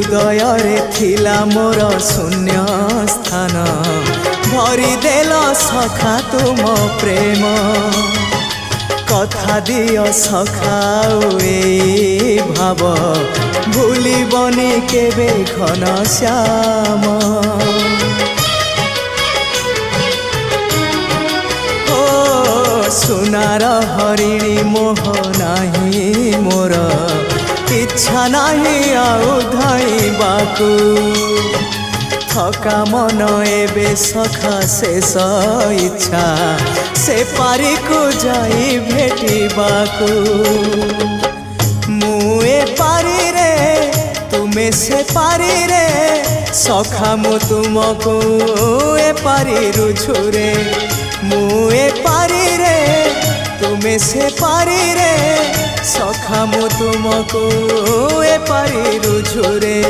हृदय थिला मोर शून्य स्थान भरी देल सखा तुम प्रेम कथा दियो सखाओ ए भाव भूलिबनी केबे घन श्याम सुनार हरिणी मोह नाही मोर इच्छा नहीं आउ धाइबाकू थका मन एबे सखा शेष इच्छा से पारी को जाई भेटिबाकू मुए पारी रे तुमे से पारी रे सखा मु तुमको ए पारी रुझुरे मुए पारी रे तुमे से पारी रे सखा मु तुमको ए पारी रुझुरे।